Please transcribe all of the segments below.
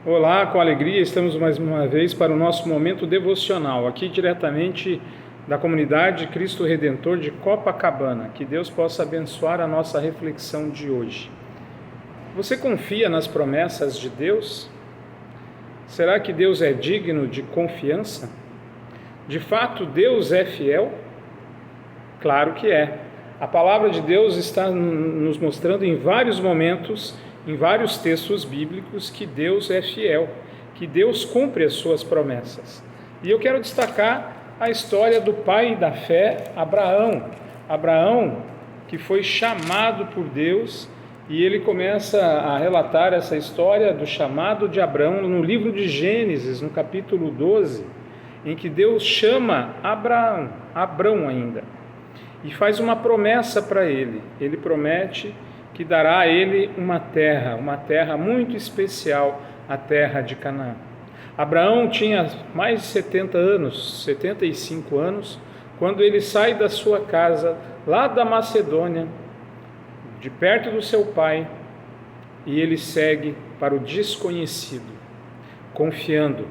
Olá, com alegria, estamos mais uma vez para o nosso momento devocional, aqui diretamente da comunidade Cristo Redentor de Copacabana. Que Deus possa abençoar a nossa reflexão de hoje. Você confia nas promessas de Deus? Será que Deus é digno de confiança? De fato, Deus é fiel? Claro que é. A palavra de Deus está nos mostrando em vários momentos, em vários textos bíblicos, que Deus é fiel, que Deus cumpre as suas promessas. E eu quero destacar a história do pai da fé, Abraão. Abraão, que foi chamado por Deus, e ele começa a relatar essa história do chamado de Abraão no livro de Gênesis, no capítulo 12, em que Deus chama Abrão ainda, e faz uma promessa para ele. Ele promete que dará a ele uma terra muito especial, a terra de Canaã. Abraão tinha mais de 75 anos, quando ele sai da sua casa, lá da Macedônia, de perto do seu pai, e ele segue para o desconhecido, confiando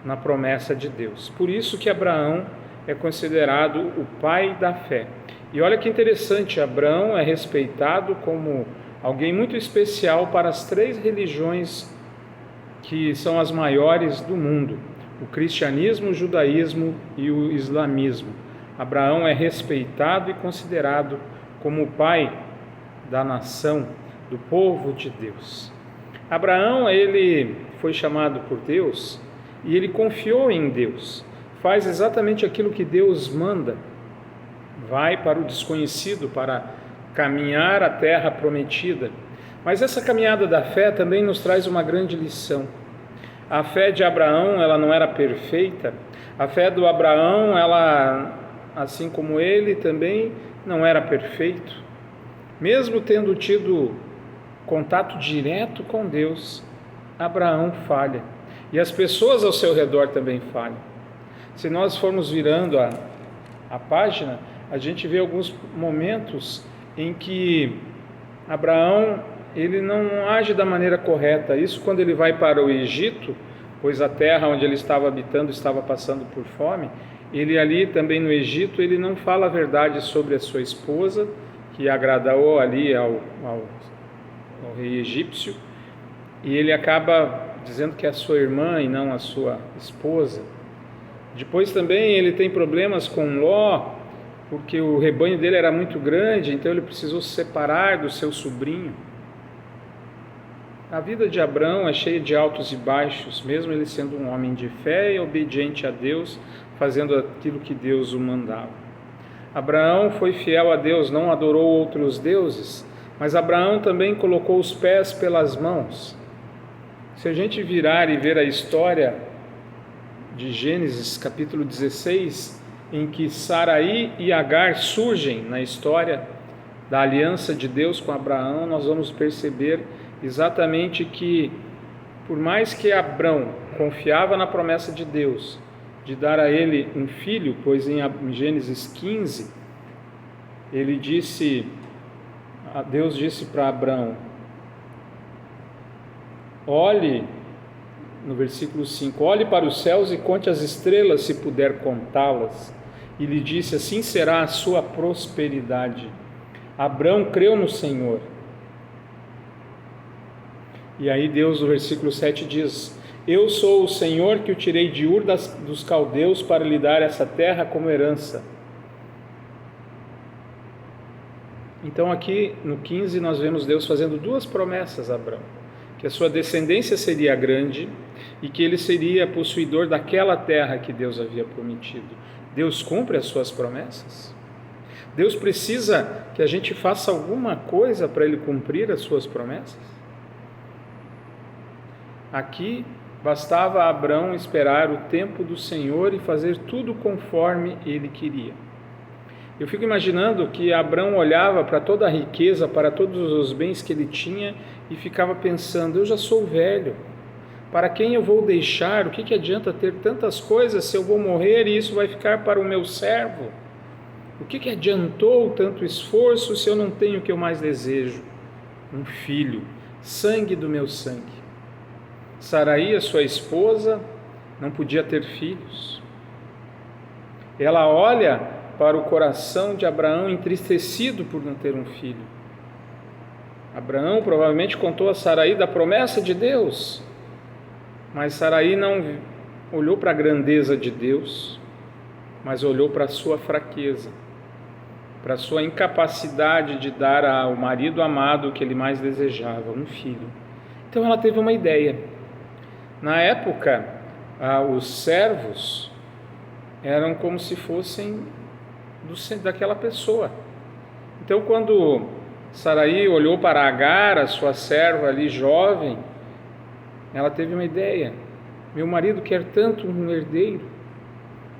na promessa de Deus. Por isso que Abraão é considerado o pai da fé. E olha que interessante, Abraão é respeitado como alguém muito especial para as 3 religiões que são as maiores do mundo: o cristianismo, o judaísmo e o islamismo. Abraão é respeitado e considerado como o pai da nação, do povo de Deus. Abraão, ele foi chamado por Deus e ele confiou em Deus. Faz exatamente aquilo que Deus manda. Vai para o desconhecido, para caminhar a terra prometida. Mas essa caminhada da fé também nos traz uma grande lição. A fé de Abraão, ela não era perfeita. A fé do Abraão, ela, assim como ele, também não era perfeito. Mesmo tendo tido contato direto com Deus, Abraão falha. E as pessoas ao seu redor também falham. Se nós formos virando a página, a gente vê alguns momentos em que Abraão, ele não age da maneira correta. Isso quando ele vai para o Egito, pois a terra onde ele estava habitando estava passando por fome. Ele ali também no Egito, ele não fala a verdade sobre a sua esposa, que agradou ali ao rei egípcio, e ele acaba dizendo que é a sua irmã e não a sua esposa. Depois também ele tem problemas com Ló, porque o rebanho dele era muito grande, então ele precisou se separar do seu sobrinho. A vida de Abraão é cheia de altos e baixos, mesmo ele sendo um homem de fé e obediente a Deus, fazendo aquilo que Deus o mandava. Abraão foi fiel a Deus, não adorou outros deuses, mas Abraão também colocou os pés pelas mãos. Se a gente virar e ver a história de Gênesis capítulo 16, em que Saraí e Agar surgem na história da aliança de Deus com Abraão, nós vamos perceber exatamente que, por mais que Abraão confiava na promessa de Deus, de dar a ele um filho, pois em Gênesis 15, Deus disse para Abraão, olhe, no versículo 5, olhe para os céus e conte as estrelas, se puder contá-las. E lhe disse, assim será a sua prosperidade. Abraão creu no Senhor. E aí Deus, no versículo 7, diz, eu sou o Senhor que o tirei de Ur dos caldeus para lhe dar essa terra como herança. Então aqui no 15 nós vemos Deus fazendo 2 promessas a Abraão. Que a sua descendência seria grande e que ele seria possuidor daquela terra que Deus havia prometido. Deus cumpre as suas promessas? Deus precisa que a gente faça alguma coisa para ele cumprir as suas promessas? Aqui bastava a Abraão esperar o tempo do Senhor e fazer tudo conforme ele queria. Eu fico imaginando que Abraão olhava para toda a riqueza, para todos os bens que ele tinha e ficava pensando, eu já sou velho, para quem eu vou deixar? O que adianta ter tantas coisas se eu vou morrer e isso vai ficar para o meu servo? O que adiantou tanto esforço se eu não tenho o que eu mais desejo? Um filho, sangue do meu sangue. Saraí, a sua esposa, não podia ter filhos. Ela olha para o coração de Abraão entristecido por não ter um filho. Abraão provavelmente contou a Saraí da promessa de Deus, mas Saraí não olhou para a grandeza de Deus, mas olhou para a sua fraqueza, para a sua incapacidade de dar ao marido amado o que ele mais desejava, um filho. Então ela teve uma ideia. Na época, os servos eram como se fossem daquela pessoa. Então, quando Saraí olhou para Agar, a sua serva ali jovem, ela teve uma ideia: meu marido quer tanto um herdeiro,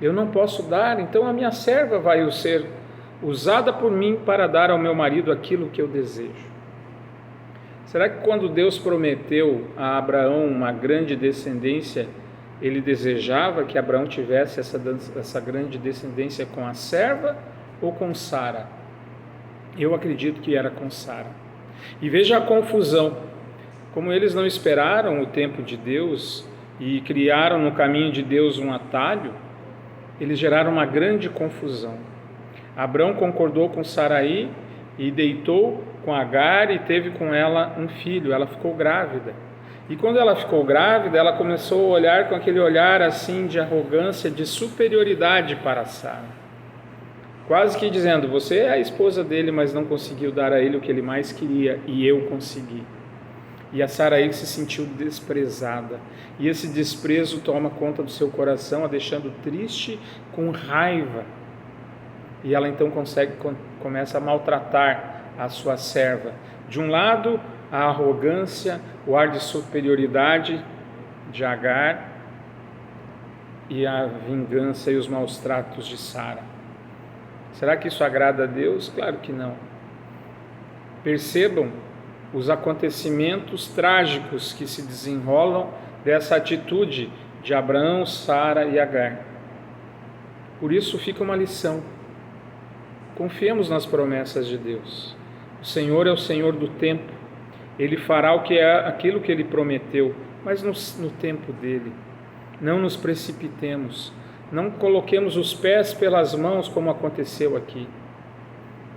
eu não posso dar, então a minha serva vai ser usada por mim para dar ao meu marido aquilo que eu desejo. Será que quando Deus prometeu a Abraão uma grande descendência, ele desejava que Abraão tivesse essa grande descendência com a serva ou com Sara? Eu acredito que era com Sara. E veja a confusão. Como eles não esperaram o tempo de Deus e criaram no caminho de Deus um atalho, eles geraram uma grande confusão. Abraão concordou com Saraí e deitou com Agar e teve com ela um filho. Ela ficou grávida. E quando ela ficou grávida, ela começou a olhar com aquele olhar assim de arrogância, de superioridade para Sara. Quase que dizendo: você é a esposa dele, mas não conseguiu dar a ele o que ele mais queria, e eu consegui. E a Saraí se sentiu desprezada. E esse desprezo toma conta do seu coração, a deixando triste, com raiva. E ela então começa a maltratar a sua serva. De um lado, a arrogância, o ar de superioridade de Agar e a vingança e os maus tratos de Sara. Será que isso agrada a Deus? Claro que não. Percebam os acontecimentos trágicos que se desenrolam dessa atitude de Abraão, Sara e Agar. Por isso fica uma lição. Confiemos nas promessas de Deus. O Senhor é o Senhor do tempo. Ele fará aquilo que Ele prometeu, mas no tempo dEle. Não nos precipitemos, não coloquemos os pés pelas mãos como aconteceu aqui.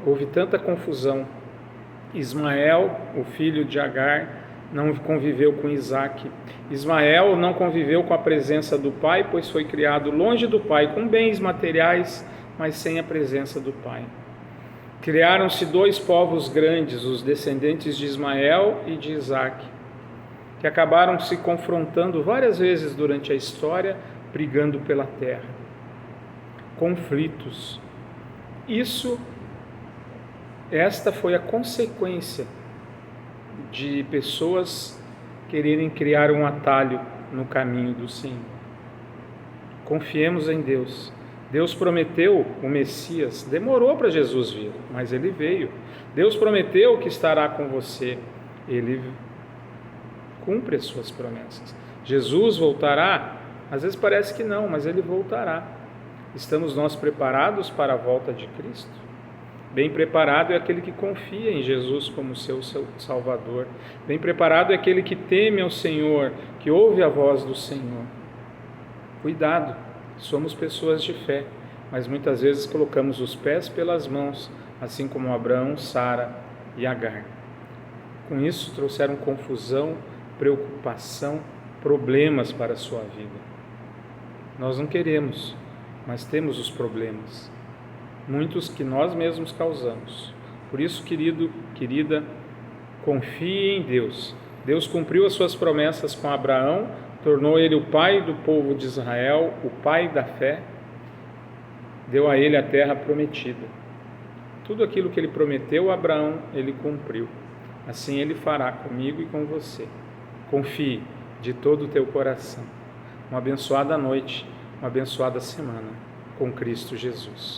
Houve tanta confusão. Ismael, o filho de Agar, não conviveu com Isaque. Ismael não conviveu com a presença do pai, pois foi criado longe do pai, com bens materiais, mas sem a presença do pai. Criaram-se dois povos grandes, os descendentes de Ismael e de Isaque, que acabaram se confrontando várias vezes durante a história, brigando pela terra. Conflitos. Esta foi a consequência de pessoas quererem criar um atalho no caminho do Senhor. Confiemos em Deus. Deus prometeu o Messias, demorou para Jesus vir, mas ele veio. Deus prometeu que estará com você, ele cumpre as suas promessas. Jesus voltará? Às vezes parece que não, mas ele voltará. Estamos nós preparados para a volta de Cristo? Bem preparado é aquele que confia em Jesus como seu Salvador. Bem preparado é aquele que teme ao Senhor, que ouve a voz do Senhor. Cuidado, somos pessoas de fé, mas muitas vezes colocamos os pés pelas mãos, assim como Abraão, Sara e Agar. Com isso trouxeram confusão, preocupação, problemas para a sua vida. Nós não queremos, mas temos os problemas. Muitos que nós mesmos causamos. Por isso, querido, querida, confie em Deus. Deus cumpriu as suas promessas com Abraão, tornou ele o pai do povo de Israel, o pai da fé, deu a ele a terra prometida. Tudo aquilo que ele prometeu a Abraão, ele cumpriu. Assim ele fará comigo e com você. Confie de todo o teu coração. Uma abençoada noite, uma abençoada semana com Cristo Jesus.